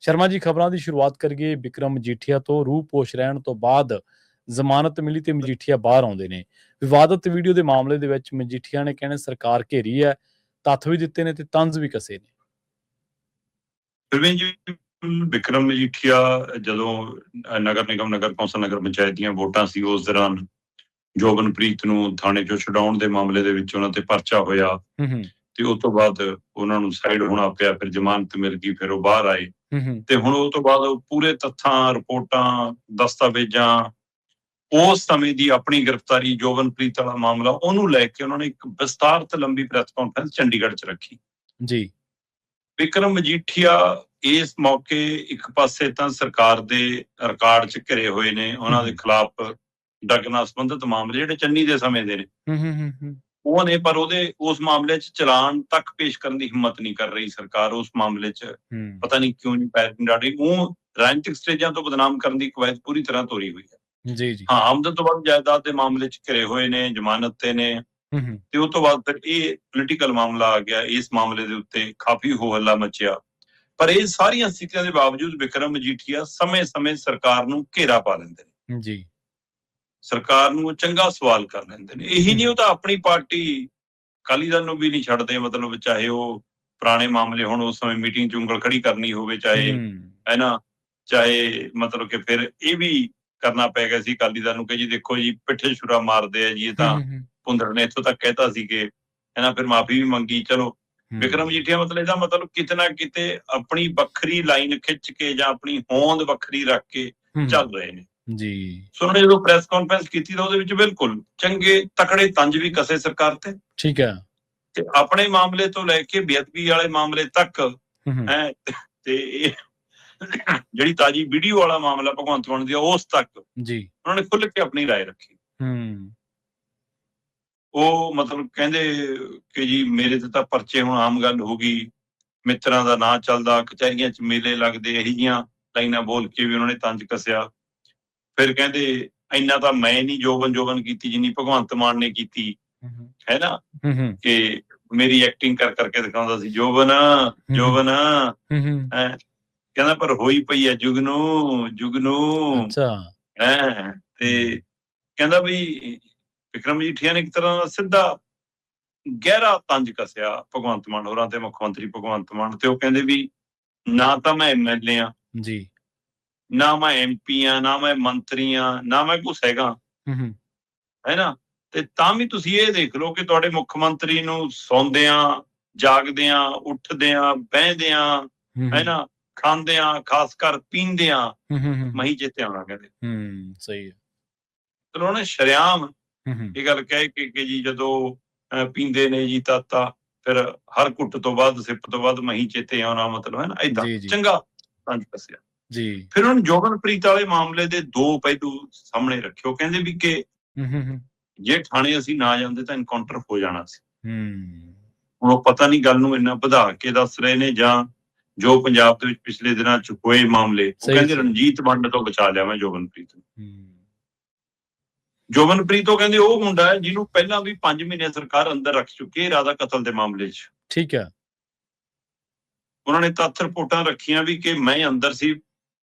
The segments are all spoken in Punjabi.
ਸ਼ਰਮਾ ਜੀ, ਖਬਰਾਂ ਦੀ ਸ਼ੁਰੂਆਤ ਕਰੀਏ ਵਿਕਰਮ ਮਜੀਠੀਆ ਤੋਂ। ਰੂਹ ਪੋਸ਼ ਰਹਿਣ ਤੋਂ ਬਾਅਦ ਜ਼ਮਾਨਤ ਮਿਲੀ ਤੇ ਮਜੀਠੀਆ ਬਾਹਰ ਆਉਂਦੇ ਨੇ। ਵਿਵਾਦਤ ਵੀਡੀਓ ਦੇ ਮਾਮਲੇ ਦੇ ਵਿੱਚ ਮਜੀਠੀਆ ਨੇ ਕਹਿੰਦੇ ਸਰਕਾਰ ਘੇਰੀ ਹੈ, ਤੱਥ ਵੀ ਦਿੱਤੇ ਨੇ ਤੇ ਤੰਜ਼ ਵੀ ਕਸੇ ਨੇ। ਪ੍ਰਵੀਨ ਜੀ, ਵਿਕਰਮ ਮਜੀਠੀਆ ਜਦੋਂ ਨਗਰ ਨਿਗਮ, ਨਗਰ ਕੌਂਸਲ, ਨਗਰ ਪੰਚਾਇਤ ਦੀਆਂ ਵੋਟਾਂ ਸੀ, ਉਸ ਦੌਰਾਨ ਜੋਬਨਪ੍ਰੀਤ ਨੂੰ ਥਾਣੇ ਚੋਂ ਛਡਾਉਣ ਦੇ ਮਾਮਲੇ ਦੇ ਵਿੱਚ ਉਹਨਾਂ ਤੇ ਪਰਚਾ ਹੋਇਆ ਤੇ ਉਸ ਤੋਂ ਬਾਅਦ ਉਹਨਾਂ ਨੂੰ ਸਾਈਡ ਹੋਣਾ ਪਿਆ। ਫਿਰ ਜ਼ਮਾਨਤ ਮਿਲ ਗਈ, ਫਿਰ ਉਹ ਬਾਹਰ ਆਏ ਤੇ ਹੁਣ ਉਹ ਤੋਂ ਬਾਅਦ ਉਹ ਪੂਰੇ ਤੱਥਾਂ, ਰਿਪੋਰਟਾਂ, ਦਸਤਾਵੇਜ਼ਾਂ, ਉਸ ਸਮੇਂ ਦੀ ਆਪਣੀ ਗ੍ਰਿਫਤਾਰੀ, ਜੋਬਨਪ੍ਰੀਤ ਵਾਲਾ ਮਾਮਲਾ, ਉਹਨੂੰ ਲੈ ਕੇ ਉਹਨਾਂ ਨੇ ਇੱਕ ਵਿਸਤਾਰਤ ਲੰਬੀ ਪ੍ਰੈਸ ਕਾਨਫਰੰਸ ਚੰਡੀਗੜ੍ਹ 'ਚ ਰੱਖੀ ਜੀ। ਵਿਕਰਮ ਮਜੀਠੀਆ ਇਸ ਮੌਕੇ ਇੱਕ ਪਾਸੇ ਤਾਂ ਸਰਕਾਰ ਦੇ ਰਿਕਾਰਡ 'ਚ ਘਿਰੇ ਹੋਏ ਨੇ, ਉਹਨਾਂ ਦੇ ਖਿਲਾਫ ਡਰੱਗ ਨਾਲ ਸੰਬੰਧਿਤ ਮਾਮਲੇ ਜਿਹੜੇ ਚੰਨੀ ਦੇ ਸਮੇਂ ਦੇ ਨੇ ਉਹ ਨੇ, ਪਰ ਉਹਦੇ ਉਸ ਮਾਮਲੇ 'ਚ ਚਲਾਨ ਤੱਕ ਪੇਸ਼ ਕਰਨ ਦੀ ਹਿੰਮਤ ਨਹੀਂ ਕਰ ਰਹੀ ਸਰਕਾਰ। ਉਸ ਮਾਮਲੇ 'ਚ ਪਤਾ ਨਹੀਂ ਕਿਉਂ ਨਹੀਂ ਪੈਰ ਨਹੀਂ ਡਾਢੀ। ਉਹ ਰਾਜਨੀਤਿਕ ਸਟੇਜਾਂ ਤੋਂ ਬਦਨਾਮ ਕਰਨ ਦੀ ਕਵਾਇਦ ਪੂਰੀ ਤਰ੍ਹਾਂ ਤੋਰੀ ਹੋਈ ਹੈ। ਜੀ ਜੀ। ਹਾਂ, ਆਮਦਨ ਤੋਂ ਵੱਧ ਜਾਇਦਾਦ ਦੇ ਮਾਮਲੇ 'ਚ ਘਿਰੇ ਹੋਏ ਨੇ, ਜ਼ਮਾਨਤ ਤੇ ਨੇ ਤੇ ਉਸ ਤੋਂ ਬਾਅਦ ਫਿਰ ਇਹ ਪੋਲੀਟੀਕਲ ਮਾਮਲਾ ਆ ਗਿਆ। ਇਸ ਮਾਮਲੇ ਦੇ ਉੱਤੇ ਕਾਫੀ ਹੋ ਹੱਲਾ ਮਚਿਆ, ਪਰ ਇਹ ਸਾਰੀਆਂ ਸਥਿਤੀਆਂ ਦੇ ਬਾਵਜੂਦ ਵਿਕਰਮ ਮਜੀਠੀਆ ਸਮੇਂ-ਸਮੇਂ ਸਰਕਾਰ ਨੂੰ ਘੇਰਾ ਪਾ ਲੈਂਦੇ ਨੇ ਜੀ। ਸਰਕਾਰ ਨੂੰ ਚੰਗਾ ਸਵਾਲ ਕਰ ਲੈਂਦੇ ਨੇ। ਇਹੀ ਨਹੀਂ, ਉਹ ਤਾਂ ਆਪਣੀ ਪਾਰਟੀ ਅਕਾਲੀ ਦਲ ਨੂੰ ਵੀ ਨਹੀਂ ਛੱਡਦੇ। ਮਤਲਬ ਚਾਹੇ ਉਹ ਪੁਰਾਣੇ ਮਾਮਲੇ ਹੁਣ, ਉਸ ਸਮੇਂ ਮੀਟਿੰਗ 'ਚ ਉਂਗਲ ਖੜੀ ਕਰਨੀ ਹੋਵੇ, ਚਾਹੇ ਹੈ ਨਾ, ਚਾਹੇ ਮਤਲਬ ਕਿ ਫਿਰ ਇਹ ਵੀ ਕਰਨਾ ਪੈ ਗਿਆ ਸੀ ਅਕਾਲੀ ਦਲ ਨੂੰ ਕਿ ਜੀ ਦੇਖੋ ਜੀ ਪਿੱਠੇ ਛੁਰਾ ਮਾਰਦੇ ਆ ਜੀ, ਇਹ ਤਾਂ ਭੁੰਦੜ ਨੇ ਇੱਥੋਂ ਤੱਕ ਕਹਿਤਾ ਸੀ ਕਿ ਹੈ ਨਾ, ਫਿਰ ਮਾਫੀ ਵੀ ਮੰਗੀ। ਚਲੋ, ਵਿਕਰਮ ਮਜੀਠੀਆ ਮਤਲਬ ਇਹਦਾ ਮਤਲਬ ਕਿਤੇ ਨਾ ਕਿਤੇ ਆਪਣੀ ਵੱਖਰੀ ਲਾਈਨ ਖਿੱਚ ਕੇ ਜਾਂ ਆਪਣੀ ਹੋਂਦ ਵੱਖਰੀ ਰੱਖ ਕੇ ਚੱਲ ਰਹੇ ਨੇ ਜੀ। ਸੋ ਉਹਨੇ ਜਦੋਂ ਪ੍ਰੈਸ ਕਾਨਫਰੰਸ ਕੀਤੀ ਤਾਂ ਉਹਦੇ ਵਿੱਚ ਬਿਲਕੁਲ ਚੰਗੇ ਤਕੜੇ ਤੰਜ ਵੀ ਕਸੇ ਸਰਕਾਰ ਤੇ। ਠੀਕ ਹੈ। ਤੇ ਆਪਣੇ ਮਾਮਲੇ ਤੋਂ ਲੈ ਕੇ ਬੇਅਦਬੀ ਵਾਲੇ ਮਾਮਲੇ ਤੱਕ ਹੈ, ਤੇ ਇਹ ਜਿਹੜੀ ਤਾਜੀ ਵੀਡੀਓ ਵਾਲਾ ਮਾਮਲਾ ਭਗਵੰਤ ਮਾਨ ਦੀ, ਉਸ ਤੱਕ ਜੀ ਉਹਨਾਂ ਨੇ ਖੁੱਲ੍ਹ ਕੇ ਆਪਣੀ ਰਾਏ ਰੱਖੀ। ਉਹ ਮਤਲਬ ਕਹਿੰਦੇ ਕਿ ਜੀ ਮੇਰੇ ਤੇ ਤਾਂ ਪਰਚੇ ਹੁਣ ਆਮ ਗੱਲ ਹੋ ਗਈ, ਮਿੱਤਰਾਂ ਦਾ ਨਾਂ ਚੱਲਦਾ, ਕਚਹਿਰੀਆਂ 'ਚ ਮੇਲੇ ਲੱਗਦੇ, ਇਹੀ ਜਿਹੀਆਂ ਲਾਈਨਾਂ ਬੋਲ ਕੇ ਵੀ ਉਹਨਾਂ ਨੇ ਤੰਜ ਕੱਸਿਆ। ਫਿਰ ਕਹਿੰਦੇ ਇੰਨਾ ਤਾਂ ਮੈਂ ਨਹੀਂ ਜੋਬਨ ਕੀਤੀ ਜਿੰਨੀ ਭਗਵੰਤ ਮਾਨ ਨੇ ਕੀਤੀ, ਹੈ ਨਾ, ਕਿ ਮੇਰੀ ਐਕਟਿੰਗ ਕਰ ਕਰਕੇ ਦਿਖਾਉਂਦਾ ਸੀ ਜੋਬਨ। ਕਹਿੰਦਾ ਪਰ ਹੋਈ ਪਈ ਹੈ ਜੁਗਨੂ ਹੈ। ਤੇ ਕਹਿੰਦਾ ਵੀ ਵਿਕਰਮ ਮਜੀਠੀਆ ਨੇ ਇੱਕ ਤਰ੍ਹਾਂ ਦਾ ਸਿੱਧਾ ਗਹਿਰਾ ਤੰਜ ਕੱਸਿਆ ਭਗਵੰਤ ਮਾਨ ਹੋਰਾਂ ਤੇ, ਮੁੱਖ ਮੰਤਰੀ ਭਗਵੰਤ ਮਾਨ ਤੇ। ਉਹ ਕਹਿੰਦੇ ਵੀ ਨਾ ਤਾਂ ਮੈਂ MLA ਆ ਜੀ, ਨਾ ਮੈਂ MP ਆ, ਨਾ ਮੈਂ ਮੰਤਰੀ ਆ, ਨਾ ਮੈਂ ਕੁਛ ਹੈਗਾ, ਹੈ ਨਾ, ਤੇ ਤਾਂ ਵੀ ਤੁਸੀਂ ਇਹ ਦੇਖ ਲਓ ਕਿ ਤੁਹਾਡੇ ਮੁੱਖ ਮੰਤਰੀ ਨੂੰ ਸੌਂਦਿਆਂ, ਜਾਗਦਿਆਂ, ਉੱਠਦਿਆਂ, ਬਹਿੰਦਿਆਂ, ਹੈ ਨਾ, ਖਾਂਦਿਆਂ, ਖਾਸ ਕਰ ਪੀਂਦਿਆਂ ਮਹੀਂ ਚੇਤੇ ਆਉਣਾ। ਕਹਿੰਦੇ ਸਹੀ ਹੈ। ਚਲੋ ਉਹਨੇ ਸ਼ਰੇਆਮ ਇਹ ਗੱਲ ਕਹਿ ਕੇ ਜੀ ਜਦੋਂ ਪੀਂਦੇ ਨੇ ਜੀ ਤਾਂ ਫਿਰ ਹਰ ਘੁੱਟ ਤੋਂ ਬਾਅਦ, ਸਿਪ ਤੋਂ ਬਾਅਦ ਮਹੀਂ ਚੇਤੇ ਆਉਣਾ, ਮਤਲਬ ਹੈ ਨਾ, ਏਦਾਂ ਚੰਗਾ ਤੰਜ ਕੱਸਿਆ ਜੀ। ਫਿਰ ਹੁਣ ਜੋਬਨਪ੍ਰੀਤ ਵਾਲੇ ਮਾਮਲੇ ਦੇ ਦੋ ਪਹਿਲੂ ਸਾਹਮਣੇ ਰੱਖੇ। ਉਹ ਕਹਿੰਦੇ ਵੀ ਕਿ ਜੇ ਥਾਣੇ ਅਸੀਂ ਨਾ ਜਾਂਦੇ ਤਾਂ ਐਨਕਾਊਂਟਰ ਹੋ ਜਾਣਾ ਸੀ। ਹੁਣ ਉਹ ਪਤਾ ਨਹੀਂ ਗੱਲ ਨੂੰ ਇੰਨਾ ਵਧਾ ਕੇ ਦੱਸ ਰਹੇ ਨੇ, ਜਾਂ ਜੋ ਪੰਜਾਬ ਦੇ ਵਿੱਚ ਪਿਛਲੇ ਦਿਨਾਂ 'ਚ ਹੋਏ ਮਾਮਲੇ, ਉਹ ਕਹਿੰਦੇ ਰਣਜੀਤ ਵੰਡ ਤੋਂ ਬਚਾ ਲਿਆ ਮੈਂ ਜੋਬਨਪ੍ਰੀਤ ਨੂੰ। ਜੋਬਨਪ੍ਰੀਤ ਉਹ ਕਹਿੰਦੇ ਉਹ ਮੁੰਡਾ ਹੈ ਜਿਹਨੂੰ ਪਹਿਲਾਂ ਵੀ 5 ਮਹੀਨੇ ਸਰਕਾਰ ਅੰਦਰ ਰੱਖ ਚੁੱਕੀ ਹੈ ਇਰਾਦਾ ਕਤਲ ਦੇ ਮਾਮਲੇ 'ਚ। ਠੀਕ ਹੈ। ਉਹਨਾਂ ਨੇ ਤੱਥ ਰਿਪੋਰਟਾਂ ਰੱਖੀਆਂ ਵੀ ਕਿ ਮੈਂ ਅੰਦਰ ਸੀ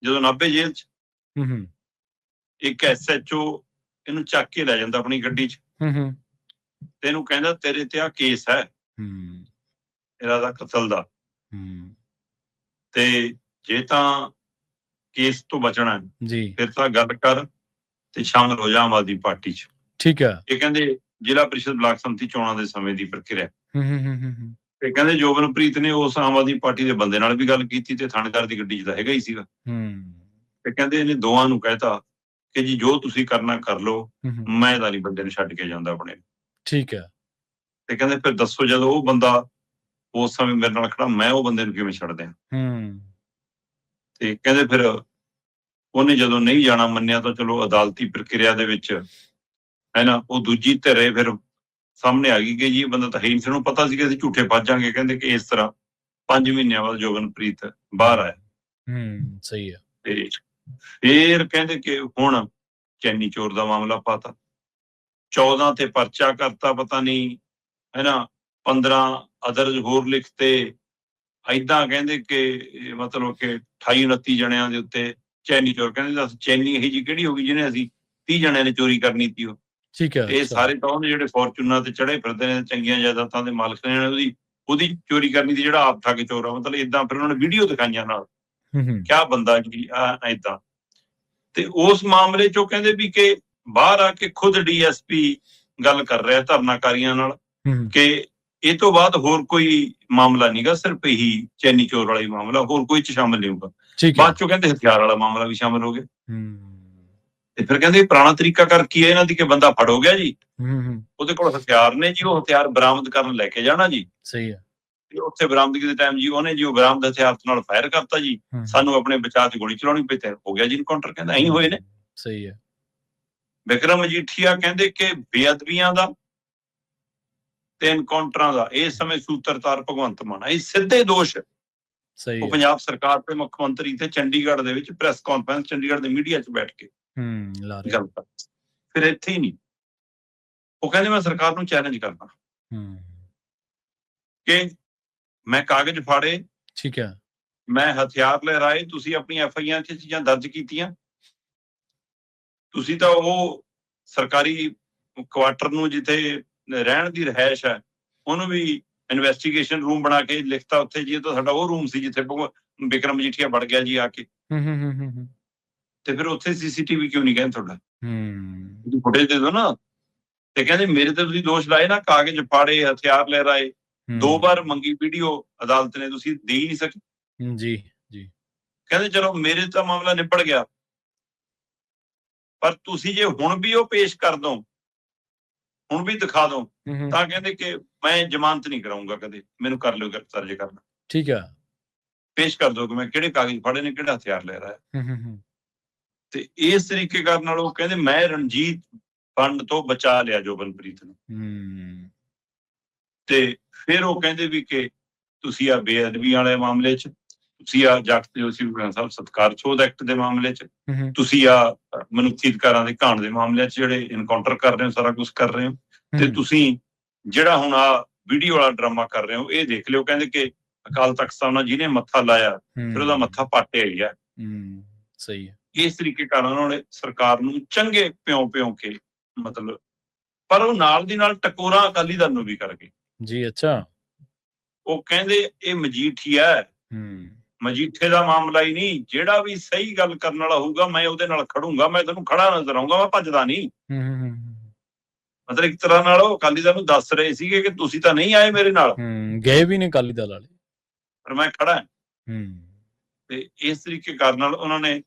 ਜਦੋਂ ਨਾਭੇ ਜੇਲ੍ਹ 'ਚ। ਇੱਕ SHO ਇਹਨੂੰ ਚੱਕ ਕੇ ਲੈ ਜਾਂਦਾ ਆਪਣੀ ਗੱਡੀ 'ਚ ਤੇ ਇਹਨੂੰ ਕਹਿੰਦਾ ਤੇਰੇ ਤੇ ਆ ਕੇਸ ਹੈ ਇਰਾਦਾ ਕਤਲ ਦਾ, ਤੇ ਜੇ ਤਾਂ ਕੇਸ ਤੋਂ ਬਚਣਾ ਜੀ ਫਿਰ ਤਾਂ ਗੱਲ ਕਰ ਤੇ ਸ਼ਾਮਲ ਹੋ ਜਾ ਆਮ ਆਦਮੀ ਪਾਰਟੀ 'ਚ। ਠੀਕ ਹੈ। ਇਹ ਕਹਿੰਦੇ ਜ਼ਿਲ੍ਹਾ ਪ੍ਰੀਸ਼ਦ ਬਲਾਕ ਸੰਮਤੀ ਚੋਣਾਂ ਦੇ ਸਮੇਂ ਦੀ ਪ੍ਰਕਿਰਿਆ। ਤੇ ਕਹਿੰਦੇ ਜੋਬਨਪ੍ਰੀਤ ਨੇ ਉਸ ਆਮ ਆਦਮੀ ਪਾਰਟੀ ਦੇ ਬੰਦੇ ਨਾਲ ਵੀ ਗੱਲ ਕੀਤੀ ਤੇ ਥਾਣੇਦਾਰ ਦੀ ਗੱਡੀ 'ਚ ਤਾਂ ਹੈਗਾ ਹੀ ਸੀਗਾ। ਤੇ ਕਹਿੰਦੇ ਇਹਨੇ ਦੋਵਾਂ ਨੂੰ ਕਹਿਤਾ ਕਿ ਜੀ ਜੋ ਤੁਸੀਂ ਕਰਨਾ ਕਰ ਲਓ, ਮੈਂ ਤਾਂ ਨਹੀਂ ਬੰਦੇ ਨੂੰ ਛੱਡ ਕੇ ਜਾਂਦਾ ਆਪਣੇ। ਠੀਕ ਹੈ। ਤੇ ਕਹਿੰਦੇ ਫਿਰ ਦੱਸੋ, ਜਦੋਂ ਉਹ ਬੰਦਾ ਉਸ ਸਮੇਂ ਮੇਰੇ ਨਾਲ ਖੜਾ, ਮੈਂ ਉਹ ਬੰਦੇ ਨੂੰ ਕਿਵੇਂ ਛੱਡ ਦਿਆਂ। ਤੇ ਕਹਿੰਦੇ ਫਿਰ ਉਹਨੇ ਜਦੋਂ ਨਹੀਂ ਜਾਣਾ ਮੰਨਿਆ ਤਾਂ ਚਲੋ ਅਦਾਲਤੀ ਪ੍ਰਕਿਰਿਆ ਦੇ ਵਿੱਚ, ਹੈ ਨਾ, ਉਹ ਦੂਜੀ ਧਿਰੇ ਫਿਰ ਸਾਹਮਣੇ ਆ ਗਈ ਕਿ ਜੀ ਇਹ ਬੰਦਾ ਤਾਂ ਹੈ ਨਹੀਂ ਸੀ। ਉਹਨੂੰ ਪਤਾ ਸੀ ਕਿ ਅਸੀਂ ਝੂਠੇ ਫਸ ਜਾਵਾਂਗੇ। ਕਹਿੰਦੇ ਕਿ ਇਸ ਤਰ੍ਹਾਂ 5 ਮਹੀਨਿਆਂ ਬਾਅਦ ਜੋਬਨਪ੍ਰੀਤ ਬਾਹਰ ਆਇਆ। ਸਹੀ ਹੈ। ਤੇ ਫਿਰ ਕਹਿੰਦੇ ਕਿ ਹੁਣ ਚੈਨੀ ਚੋਰ ਦਾ ਮਾਮਲਾ ਪਾਤਾ, 14 ਤੇ ਪਰਚਾ ਕਰਤਾ, ਪਤਾ ਨਹੀਂ, ਹੈ ਨਾ, 15 ਅਦਰਜ ਹੋਰ ਲਿਖਤੇ, ਏਦਾਂ ਕਹਿੰਦੇ ਕਿ ਮਤਲਬ ਕਿ 28 29 ਜਣਿਆਂ ਦੇ ਉੱਤੇ ਚੈਨੀ ਚੋਰ, ਕਹਿੰਦੇ ਦੱਸ ਚੈਨੀ ਇਹੀ ਜੀ ਕਿਹੜੀ ਹੋ ਗਈ ਜਿਹਨੇ ਅਸੀਂ 30 ਜਣਿਆਂ ਨੇ ਚੋਰੀ ਕਰਨੀ ਸੀ। ਉਹ ਠੀਕ ਹੈ। ਇਹ ਸਾਰੇ ਤਾਂ ਉਹਦੇ ਜਿਹੜੇ ਫੋਰਚੂਨਰ ਤੇ ਚੜੇ ਫਿਰਦੇ ਨੇ, ਚੰਗੀਆਂ ਜਾਇਦਾਦਾਂ ਦੇ ਮਾਲਕ ਨੇ, ਉਹਦੀ ਚੋਰੀ ਕਰਨੀ ਸੀ, ਜਿਹੜਾ ਆਪ ਠੱਗ ਚੋਰ ਆ। ਮਤਲਬ ਏਦਾਂ ਫਿਰ ਉਹਨਾਂ ਨੇ ਵੀਡੀਓ ਦਿਖਾਈਆਂ ਨਾਲ, ਕਿਆ ਬੰਦਾ ਜੀ ਏਦਾਂ। ਤੇ ਉਸ ਮਾਮਲੇ ਚੋਂ ਕਹਿੰਦੇ ਵੀ ਕਿ ਬਾਹਰ ਆ ਕੇ ਖੁਦ DSP ਗੱਲ ਕਰ ਰਿਹਾ ਧਰਨਾਕਾਰੀਆਂ ਨਾਲ ਕਿ ਇਹ ਤੋਂ ਬਾਅਦ ਹੋਰ ਕੋਈ ਮਾਮਲਾ ਨਹੀਂਗਾ, ਸਿਰਫ ਇਹੀ ਚੈਨੀ ਚੋਰ ਵਾਲਾ ਹੀ ਮਾਮਲਾ, ਹੋਰ ਕੋਈ ਚ ਸ਼ਾਮਿਲ ਨਹੀਂ ਹੋਊਗਾ। ਬਾਅਦ ਚੋਂ ਕਹਿੰਦੇ ਹਥਿਆਰ ਵਾਲਾ ਮਾਮਲਾ ਵੀ ਸ਼ਾਮਿਲ ਹੋ ਗਿਆ। ਤੇ ਫਿਰ ਕਹਿੰਦੇ ਪੁਰਾਣਾ ਤਰੀਕਾ ਕਰ ਕੀ ਹੈ ਇਹਨਾਂ ਦੀ, ਕਿ ਬੰਦਾ ਫੜ ਹੋ ਗਿਆ ਜੀ, ਉਹਦੇ ਕੋਲ ਹਥਿਆਰ ਨੇ ਜੀ, ਉਹ ਹਥਿਆਰ ਬਰਾਮਦ ਕਰਨ ਲੈ ਕੇ ਜਾਣਾ ਜੀ। ਸਹੀ ਹੈ। ਤੇ ਉੱਥੇ ਬਰਾਮਦਗੀ ਦੇ ਟਾਈਮ ਜੀ ਉਹਨੇ ਜੀ ਉਹ ਬਰਾਮਦ ਹਥਿਆਰ ਨਾਲ ਫਾਇਰ ਕਰਤਾ ਜੀ, ਸਾਨੂੰ ਆਪਣੇ ਬਚਾਅ 'ਚ ਗੋਲੀ ਚਲਾਉਣੀ ਪਈ ਤੇ ਹੋ ਗਿਆ ਜੀ ਇਨਕਾਊਂਟਰ। ਕਹਿੰਦਾ ਐਂ ਹੋਏ ਨੇ। ਸਹੀ ਹੈ। ਬਿਕਰਮ ਮਜੀਠੀਆ ਕਹਿੰਦੇ ਕਿ ਬੇਅਦਬੀਆਂ ਦਾ ਤੇ ਇਨਕਾਊਂਟਰਾਂ ਦਾ ਇਸ ਸਮੇਂ ਸੂਤਰਧਾਰ ਭਗਵੰਤ ਮਾਨ ਹੈ। ਇਹ ਸਿੱਧੇ ਦੋਸ਼ ਉਹ ਪੰਜਾਬ ਸਰਕਾਰ ਤੇ ਮੁੱਖ ਮੰਤਰੀ ਤੇ ਚੰਡੀਗੜ੍ਹ ਦੇ ਵਿੱਚ ਪ੍ਰੈਸ ਕਾਨਫਰੰਸ, ਚੰਡੀਗੜ੍ਹ ਦੇ ਮੀਡੀਆ 'ਚ ਬੈਠ ਕੇ ਗੱਲ ਕਰ। ਫਿਰ ਇੱਥੇ ਹੀ ਨਹੀਂ, ਉਹ ਕਹਿੰਦੇ ਮੈਂ ਸਰਕਾਰ ਨੂੰ ਚੈਲੰਜ ਕਰਦਾ ਕਿ ਮੈਂ ਕਾਗਜ਼ ਫਾੜੇ, ਠੀਕ ਹੈ, ਮੈਂ ਹਥਿਆਰ ਲਹਿਰਾਏ, ਤੁਸੀਂ ਆਪਣੀ FIR 'ਚ ਚੀਜ਼ਾਂ ਦਰਜ ਕੀਤੀਆਂ, ਤੁਸੀਂ ਤਾਂ ਉਹ ਸਰਕਾਰੀ ਕੁਆਟਰ ਨੂੰ ਜਿੱਥੇ ਰਹਿਣ ਦੀ ਰਿਹਾਇਸ਼ ਹੈ ਉਹਨੂੰ ਵੀ ਇਨਵੈਸਟੀਗੇਸ਼ਨ ਰੂਮ ਬਣਾ ਕੇ ਲਿਖਤਾ ਉੱਥੇ ਜੀ, ਤਾਂ ਸਾਡਾ ਉਹ ਰੂਮ ਸੀ ਜਿੱਥੇ ਬਿਕਰਮ ਮਜੀਠੀਆ ਵੜ ਗਿਆ ਜੀ ਆ ਕੇ। ਤੇ ਫਿਰ ਉੱਥੇ CCTV ਕਿਉਂ ਨਹੀਂ ਕਹਿੰਦੇ ਤੁਹਾਡਾ, ਫੁਟੇਜ ਦੇ ਦਿਓ ਨਾ। ਤੇ ਕਹਿੰਦੇ ਮੇਰੇ ਤੇ ਤੁਸੀਂ ਦੋਸ਼ ਲਾਏ ਨਾ, ਕਾਗਜ਼ ਫਾੜੇ, ਹਥਿਆਰ ਲਹਿਰਾਏ, 2 ਵਾਰ ਮੰਗੀ ਵੀਡੀਓ ਅਦਾਲਤ ਨੇ, ਤੁਸੀਂ ਦੇ ਹੀ ਨਹੀਂ ਸਕੇ ਜੀ ਜੀ। ਕਹਿੰਦੇ ਚਲੋ ਮੇਰੇ ਤਾਂ ਮਾਮਲਾ ਨਿਬੜ ਗਿਆ, ਪਰ ਤੁਸੀਂ ਜੇ ਹੁਣ ਵੀ ਉਹ ਪੇਸ਼ ਕਰ ਦੋ, ਹੁਣ ਵੀ ਦਿਖਾ ਦੋ, ਤਾਂ ਕਹਿੰਦੇ ਕਿ ਮੈਂ ਜ਼ਮਾਨਤ ਨਹੀਂ ਕਰਾਉਂਗਾ ਕਦੇ, ਮੈਨੂੰ ਕਰ ਲਿਓ ਗ੍ਰਿਫਤਾਰ ਜੇ ਕਰਨਾ। ਠੀਕ ਹੈ, ਪੇਸ਼ ਕਰ ਦੋ ਕਿ ਮੈਂ ਕਿਹੜੇ ਕਾਗਜ਼ ਫੜੇ ਨੇ, ਕਿਹੜਾ ਹਥਿਆਰ ਲੈ ਰਿਹਾ। ਤੇ ਇਸ ਤਰੀਕੇ ਕਰਨ ਨਾਲ ਉਹ ਕਹਿੰਦੇ ਮੈਂ ਰਣਜੀਤ ਫੰਡ ਤੋਂ ਬਚਾ ਲਿਆ ਜੋਬਨਪ੍ਰੀਤ ਨੂੰ। ਤੇ ਫਿਰ ਉਹ ਕਹਿੰਦੇ ਵੀ ਕਿ ਤੁਸੀਂ ਆ ਬੇਅਦਬੀ ਵਾਲੇ ਮਾਮਲੇ 'ਚ, ਤੁਸੀਂ ਆ ਜਗਤ ਜੋਸ਼ੀ ਸਾਹਿਬ ਸਤਿਕਾਰਯੋਗ ਐਕਟ ਦੇ ਮਾਮਲੇ 'ਚ, ਤੁਸੀਂ ਆ ਮਨੁੱਖੀ ਅਧਿਕਾਰਾਂ ਦੇ ਘਾਣ ਦੇ ਮਾਮਲਿਆਂ 'ਚ ਜਿਹੜੇ ਇਨਕਾਊਂਟਰ ਕਰ ਰਹੇ ਹੋ, ਸਾਰਾ ਕੁਝ ਕਰ ਰਹੇ ਹੋ, ਤੇ ਤੁਸੀਂ ਜਿਹੜਾ ਹੁਣ ਆ ਵੀਡੀਓ ਵਾਲਾ ਡਰਾਮਾ ਕਰ ਰਹੇ ਹੋ, ਇਹ ਦੇਖ ਲਿਓ। ਕਹਿੰਦੇ ਕਿ ਅਕਾਲ ਤਖਤ ਸਾਹਿਬ ਨਾਲ ਜਿਹਨੇ ਮੱਥਾ ਲਾਇਆ ਫਿਰ ਉਹਦਾ ਮੱਥਾ ਪਾਟਿਆ ਹੀ ਆ। ਸਹੀ ਹੈ। ਇਸ ਤਰੀਕੇ ਕਾਰਨ ਉਹਨਾਂ ਨੇ ਸਰਕਾਰ ਨੂੰ ਚੰਗੇ ਪਿਉ ਕੇ ਮਤਲਬ, ਪਰ ਉਹ ਨਾਲ ਦੀ ਨਾਲ ਟਕੋਰਾ ਅਕਾਲੀ ਦਲ ਨੂੰ ਵੀ ਕਰ ਗਏ ਜੀ। ਅੱਛਾ, ਉਹ ਕਹਿੰਦੇ ਇਹ ਮਜੀਠੀਆ ਹੈ, ਮਜੀਠੇ ਦਾ ਮਾਮਲਾ ਹੀ ਨਹੀਂ, ਜਿਹੜਾ ਵੀ ਸਹੀ ਗੱਲ ਕਰਨ ਵਾਲਾ ਹੋਊਗਾ ਮੈਂ ਉਹਦੇ ਨਾਲ ਖੜੂੰਗਾ, ਮੈਂ ਤੈਨੂੰ ਖੜਾ ਨਜ਼ਰ ਆਊਂਗਾ, ਮੈਂ ਭੱਜਦਾ ਨਹੀਂ। ਮਤਲਬ ਇੱਕ ਤਰ੍ਹਾਂ ਨਾਲ ਉਹ ਅਕਾਲੀ ਦਲ ਨੂੰ ਦੱਸ ਰਹੇ ਸੀਗੇ ਕਿ ਤੁਸੀਂ ਤਾਂ ਨਹੀਂ ਆਏ ਮੇਰੇ ਨਾਲ, ਗਏ ਵੀ ਨੇ ਅਕਾਲੀ ਦਲ ਵਾਲੇ, ਪਰ ਮੈਂ ਖੜਾ। ਤੇ ਇਸ ਤਰੀਕੇ ਕਰਨ ਨਾਲ ਉਹਨਾਂ ਨੇ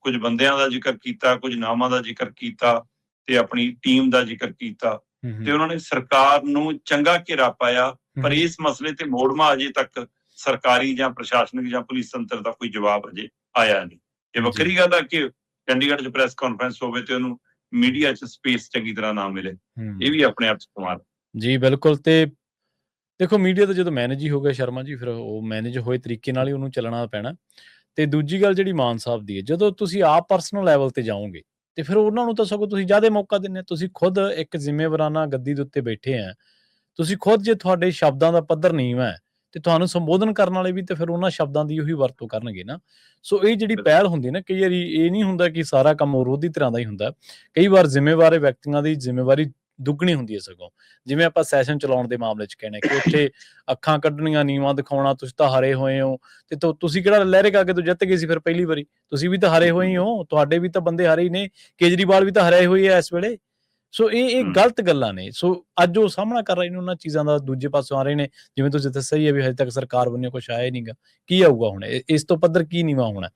ਕੁਝ ਬੰਦਿਆਂ ਦਾ ਜ਼ਿਕਰ ਕੀਤਾ, ਕੁਝ ਨਾਮਾਂ ਦਾ ਜ਼ਿਕਰ ਕੀਤਾ ਤੇ ਆਪਣੀ ਟੀਮ ਦਾ ਜ਼ਿਕਰ ਕੀਤਾ, ਤੇ ਉਹਨਾਂ ਨੇ ਸਰਕਾਰ ਨੂੰ ਚੰਗਾ ਘੇਰਾ ਪਾਇਆ। ਪਰ ਇਸ ਮਸਲੇ ਤੇ ਮੋੜਮਾ ਅਜੇ ਤੱਕ ਸਰਕਾਰੀ ਜਾਂ ਪ੍ਰਸ਼ਾਸਨਿਕ ਜਾਂ ਪੁਲਿਸ ਤੰਤਰ ਦਾ ਕੋਈ ਜਵਾਬ ਅਜੇ ਆਇਆ ਨਹੀਂ। ਇਹ ਵੱਖਰੀ ਗੱਲ ਆ ਕਿ ਚੰਡੀਗੜ੍ਹ 'ਚ ਪ੍ਰੈਸ ਕਾਨਫਰੰਸ ਹੋਵੇ ਤੇ ਉਹਨੂੰ ਮੀਡੀਆ 'ਚ ਸਪੇਸ ਚੰਗੀ ਤਰ੍ਹਾਂ ਨਾ ਮਿਲੇ, ਇਹ ਵੀ ਆਪਣੇ ਆਪ 'ਚ ਕਮਾਲ ਜੀ। ਬਿਲਕੁਲ। ਤੇ ਦੇਖੋ ਮੀਡੀਆ ਤਾਂ ਜਦੋਂ ਮੈਨੇਜ ਹੀ ਹੋ ਗਿਆ ਸ਼ਰਮਾ ਜੀ, ਫਿਰ ਉਹ ਮੈਨੇਜ ਹੋਏ ਤਰੀਕੇ ਨਾਲ ਹੀ ਉਹਨੂੰ ਚੱਲਣਾ ਪੈਣਾ। ਤੇ ਦੂਜੀ ਗੱਲ ਜਿਹੜੀ ਮਾਨ ਸਾਹਿਬ ਦੀ ਹੈ, ਜਦੋਂ ਤੁਸੀਂ ਆਪ ਪਰਸਨਲ ਲੈਵਲ ਤੇ ਜਾਓਗੇ ਤੇ ਫਿਰ ਉਹਨਾਂ ਨੂੰ ਤਾਂ ਸਗੋਂ ਤੁਸੀਂ ਜ਼ਿਆਦਾ ਮੌਕਾ ਦਿੰਦੇ। ਤੁਸੀਂ ਖੁਦ ਇੱਕ ਜ਼ਿੰਮੇਵਾਰਾਨਾ ਗੱਦੀ ਦੇ ਉੱਤੇ ਬੈਠੇ ਆ, ਤੁਸੀਂ ਖੁਦ ਜੇ ਤੁਹਾਡੇ ਸ਼ਬਦਾਂ ਦਾ ਪੱਧਰ ਨੀਵਾਂ ਹੈ ਤੇ ਤੁਹਾਨੂੰ ਸੰਬੋਧਨ ਕਰਨ ਵਾਲੇ ਵੀ ਤੇ ਫਿਰ ਉਹਨਾਂ ਸ਼ਬਦਾਂ ਦੀ ਉਹੀ ਵਰਤੋਂ ਕਰਨਗੇ ਨਾ। ਸੋ ਇਹ ਜਿਹੜੀ ਪਹਿਲ ਹੁੰਦੀ ਨਾ, ਕਈ ਵਾਰੀ ਇਹ ਨਹੀਂ ਹੁੰਦਾ ਕਿ ਸਾਰਾ ਕੰਮ ਵਿਰੋਧੀ ਤਰ੍ਹਾਂ ਦਾ ਹੀ ਹੁੰਦਾ। ਕਈ ਵਾਰ ਜ਼ਿੰਮੇਵਾਰ ਵਿਅਕਤੀਆਂ ਦੀ ਜ਼ਿੰਮੇਵਾਰੀ ਦੁੱਗਣੀ ਹੁੰਦੀ ਹੈ ਸਗੋਂ। ਜਿਵੇਂ ਆਪਾਂ ਸੈਸ਼ਨ ਚਲਾਉਣ ਦੇ ਮਾਮਲੇ 'ਚ ਕਹਿੰਦੇ ਕਿ ਉੱਥੇ ਅੱਖਾਂ ਕੱਢਣੀਆਂ, ਨੀਵਾਂ ਦਿਖਾਉਣਾ, ਤੁਸੀਂ ਤਾਂ ਹਾਰੇ ਹੋਏ ਹੋ ਤੇ ਤੁਸੀਂ ਕਿਹੜਾ ਲਹਿਰੇ ਕਾਗੇ ਤੋਂ ਜਿੱਤ ਗਏ ਸੀ ਫਿਰ ਪਹਿਲੀ ਵਾਰੀ, ਤੁਸੀਂ ਵੀ ਤਾਂ ਹਾਰੇ ਹੋਏ ਹੀ ਹੋ, ਤੁਹਾਡੇ ਵੀ ਤਾਂ ਬੰਦੇ ਹਾਰੇ ਹੀ ਨੇ, ਕੇਜਰੀਵਾਲ ਵੀ ਤਾਂ ਹਾਰੇ ਹੋਏ ਆ ਇਸ ਵੇਲੇ। ਸੋ ਇਹ ਗਲਤ ਗੱਲਾਂ ਨੇ। ਸੋ ਅੱਜ ਉਹ ਸਾਹਮਣਾ ਕਰ ਰਹੇ ਨੇ ਉਹਨਾਂ ਚੀਜ਼ਾਂ ਦਾ, ਦੂਜੇ ਪਾਸੋਂ ਆ ਰਹੇ ਨੇ ਜਿਵੇਂ ਤੁਸੀਂ ਦੱਸਿਆ ਹੀ ਹੈ ਵੀ ਹਜੇ ਤੱਕ ਸਰਕਾਰ ਵੱਲੋਂ ਕੁਛ ਆਇਆ ਹੀ ਨਹੀਂਗਾ। ਕੀ ਆਊਗਾ ਹੁਣ ਇਸ ਤੋਂ ਪੱਧਰ ਕੀ ਨੀਵਾਂ ਹੋਣਾ।